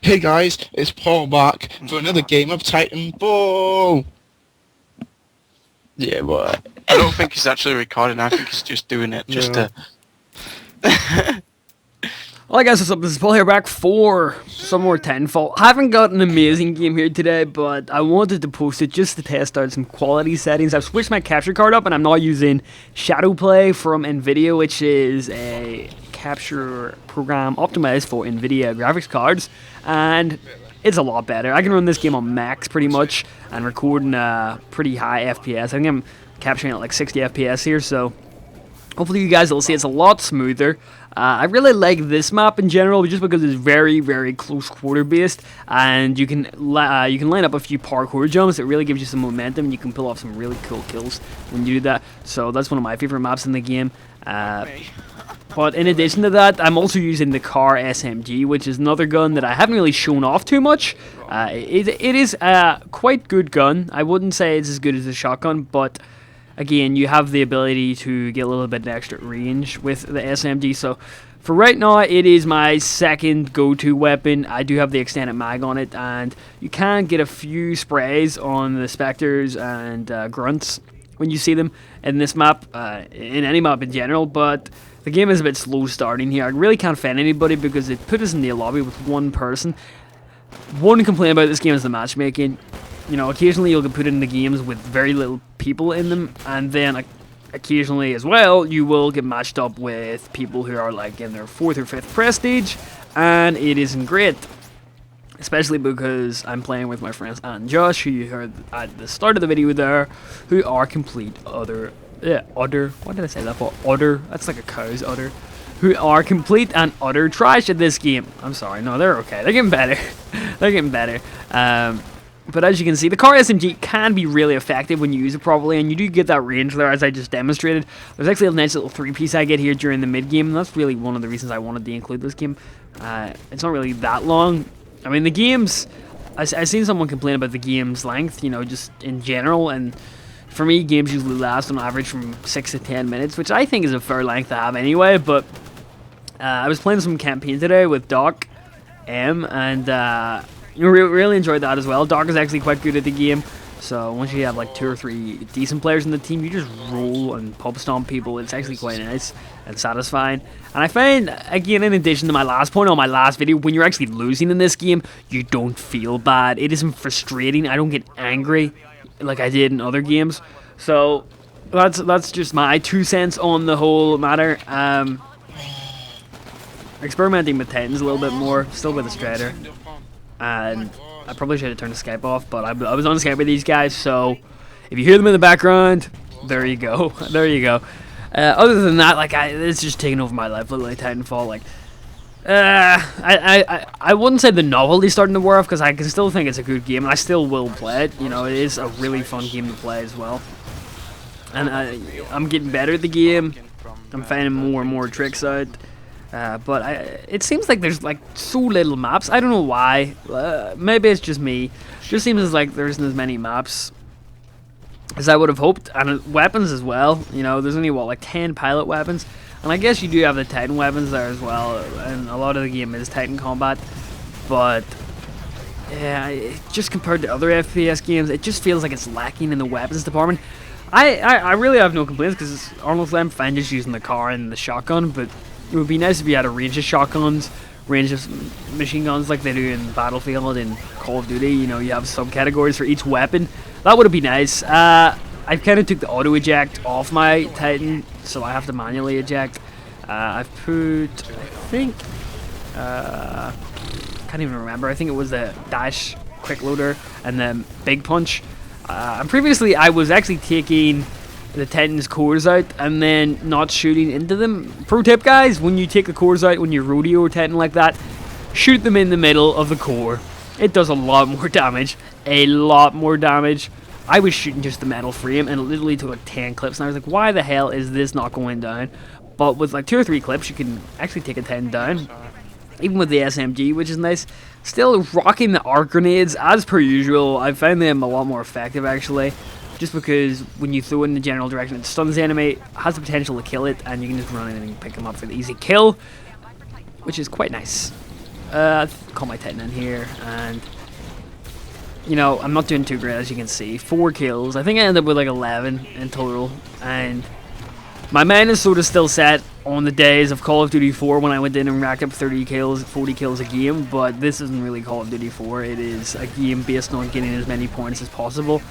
Hey guys, it's Paul back for another game of Titanfall. Yeah, boy. I don't think he's actually recording. I think he's just doing it just No. to. Well, guys, what's up? This is Paul here, back for some more Titanfall. I haven't got an amazing game here today, but I wanted to post it just to test out some quality settings. I've switched my capture card up, and I'm now using Shadowplay from NVIDIA, which is a capture program optimized for NVIDIA graphics cards, and it's a lot better. I can run this game on max pretty much and recording pretty high FPS. I think I'm capturing at like 60 FPS here, so hopefully you guys will see it's a lot smoother. I really like this map in general, just because it's very, very close quarter based, and you can line up a few parkour jumps. It really gives you some momentum. You can pull off some really cool kills when you do that. So that's one of my favorite maps in the game. But in addition to that, I'm also using the C.A.R SMG, which is another gun that I haven't really shown off too much. It is a quite good gun. I wouldn't say it's as good as a shotgun, but again, you have the ability to get a little bit extra range with the SMG. So for right now, it is my second go-to weapon. I do have the extended mag on it, and you can get a few sprays on the Spectres and Grunts when you see them in this map, in any map in general, but the game is a bit slow starting here. I really can't find anybody because it put us in the lobby with one person. One complaint about this game is the matchmaking. You know, occasionally you'll get put into games with very little people in them, and then occasionally as well you will get matched up with people who are like in their 4th or 5th prestige, and it isn't great. Especially because I'm playing with my friends Ann and Josh, who you heard at the start of the video there, who are complete udder. What did I say that for? Udder. That's like a cow's udder. Who are complete and utter trash at this game. I'm sorry, no, they're okay. They're getting better. They're getting better. But as you can see, the C.A.R SMG can be really effective when you use it properly, and you do get that range there, as I just demonstrated. There's actually a nice little 3-piece I get here during the mid-game, and that's really one of the reasons I wanted to include this game. It's not really that long. I mean, the games, I've seen someone complain about the game's length, you know, just in general, and for me, games usually last on average from 6 to 10 minutes, which I think is a fair length to have anyway, but I was playing some campaign today with Doc M, and you really enjoyed that as well. Doc is actually quite good at the game, so once you have like 2 or 3 decent players in the team, you just roll and pub stomp people. It's actually quite nice and satisfying. And I find, again, in addition to my last point on my last video, when you're actually losing in this game, you don't feel bad. It isn't frustrating. I don't get angry like I did in other games. So that's just my 2 cents on the whole matter. Experimenting with Titans a little bit more, still with a Strider. And I probably should have turned the Skype off, but I was on Skype with these guys, so if you hear them in the background, there you go. There you go. Other than that, like, it's just taking over my life, literally. Titanfall, like, I wouldn't say the novelty's starting to wear off, because I can still think it's a good game, and I still will play it. You know, it is a really fun game to play as well. And I'm getting better at the game. I'm finding more and more tricks out. But it seems like there's like so little maps. I don't know why. Maybe it's just me. Just seems like there isn't as many maps as I would have hoped, and weapons as well. You know, there's only what, like 10 pilot weapons, and I guess you do have the Titan weapons there as well. And a lot of the game is Titan combat, but yeah, just compared to other FPS games, it just feels like it's lacking in the weapons department. I really have no complaints, because honestly, I'm fine just using the C.A.R and the shotgun, but it would be nice if you had a range of shotguns, range of machine guns like they do in Battlefield and Call of Duty. You know, you have subcategories for each weapon. That would be nice. I kind of took the auto eject off my Titan, so I have to manually eject. I've put, I think, can't even remember. I think it was the dash quick loader and the big punch. And previously, I was actually taking the Titan's cores out and then not shooting into them. Pro tip, guys, when you take the cores out, when you rodeo a Titan like that, shoot them in the middle of the core. It does a lot more damage. A lot more damage. I was shooting just the metal frame, and it literally took like 10 clips, and I was like, why the hell is this not going down? But with like 2 or 3 clips, you can actually take a Titan down, even with the SMG, which is nice. Still rocking the arc grenades as per usual. I found them a lot more effective, actually, just because when you throw it in the general direction, it stuns the enemy, has the potential to kill it, and you can just run in and pick them up for the easy kill, which is quite nice. Call my Titan in here, and you know, I'm not doing too great, as you can see. 4 kills. I think I ended up with like 11 in total, and my mind is sort of still set on the days of Call of Duty 4 when I went in and racked up 30 kills, 40 kills a game, but this isn't really Call of Duty 4. It is a game based on getting as many points as possible,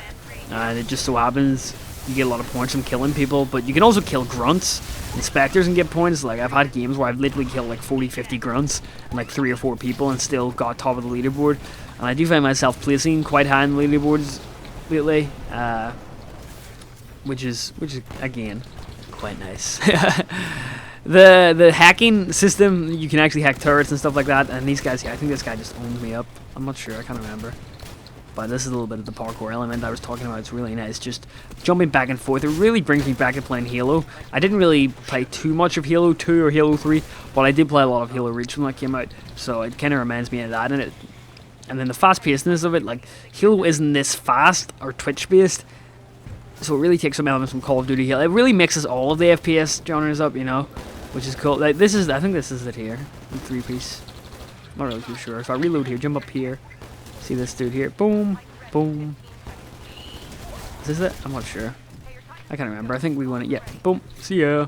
and it just so happens you get a lot of points from killing people, but you can also kill grunts, inspectors, and get points. Like, I've had games where I've literally killed like 40, 50 grunts and like 3 or 4 people and still got top of the leaderboard. And I do find myself placing quite high in the leaderboards lately, which is again quite nice. The hacking system, you can actually hack turrets and stuff like that, and these guys, I think this guy just owns me up. I'm not sure, I can't remember. But this is a little bit of the parkour element I was talking about. It's really nice, just jumping back and forth. It really brings me back to playing Halo. I didn't really play too much of Halo 2 or Halo 3, but I did play a lot of Halo Reach when that came out, so it kind of reminds me of that. And then the fast-pacedness of it, like, Halo isn't this fast or Twitch-based, so it really takes some elements from Call of Duty Halo. It really mixes all of the FPS genres up, you know, which is cool. Like, I think this is it here, in 3-piece. Not really too sure. If I reload here, jump up here. See this dude here. Boom. Boom. Is this it? I'm not sure. I can't remember. I think we won it. Yeah. Boom. See ya.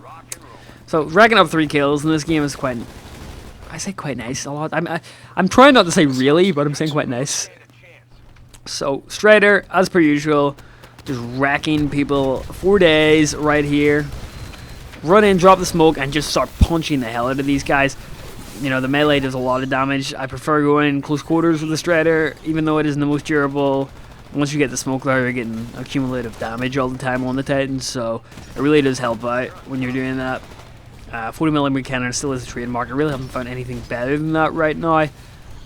So, racking up 3 kills in this game is quite... I say quite nice a lot. I'm trying not to say really, but I'm saying quite nice. So, Strider, as per usual, just wrecking people 4 days right here. Run in, drop the smoke, and just start punching the hell out of these guys. You know, the melee does a lot of damage. I prefer going in close quarters with the Strider, even though it isn't the most durable. Once you get the Smuggler, you're getting accumulative damage all the time on the Titans, so it really does help out when you're doing that. 40mm cannon still is a trademark. I really haven't found anything better than that right now.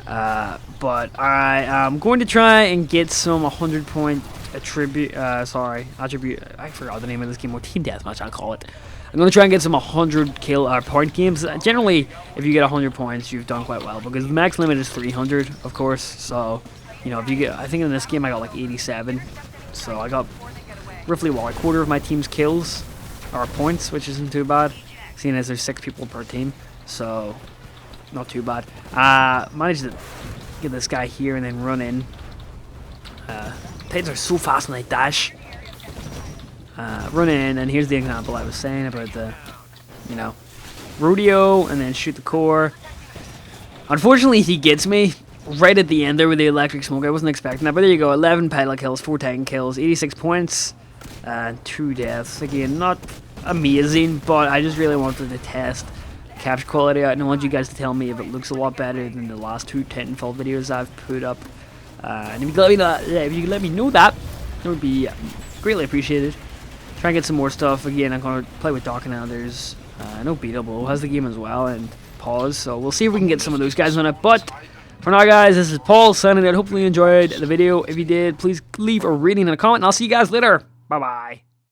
But I am going to try and get some 100-point attribute. I forgot the name of this game. Or Team Deathmatch, I'll call it. I'm going to try and get some 100 point games. Generally, if you get 100 points, you've done quite well, because the max limit is 300, of course. So, you know, if you get, I think in this game I got like 87. So I got roughly, well, a quarter of my team's kills or points, which isn't too bad, seeing as there's 6 people per team. So, not too bad. Managed to get this guy here and then run in. Titans are so fast when they dash. Run in, and here's the example I was saying about the, you know, rodeo, and then shoot the core. Unfortunately, he gets me right at the end there with the electric smoke. I wasn't expecting that, but there you go. 11 pilot kills, 4 Titan kills, 86 points, and 2 deaths. Again, not amazing, but I just really wanted to test capture quality out, and I want you guys to tell me if it looks a lot better than the last 2 Titanfall videos I've put up. And if you could let me know that, it would be greatly appreciated. Try and get some more stuff. Again, I'm going to play with Doc and others. I know Beatable has the game as well, and Pause, so we'll see if we can get some of those guys on it. But for now, guys, this is Paul signing out. Hopefully you enjoyed the video. If you did, please leave a rating and a comment, and I'll see you guys later. Bye-bye.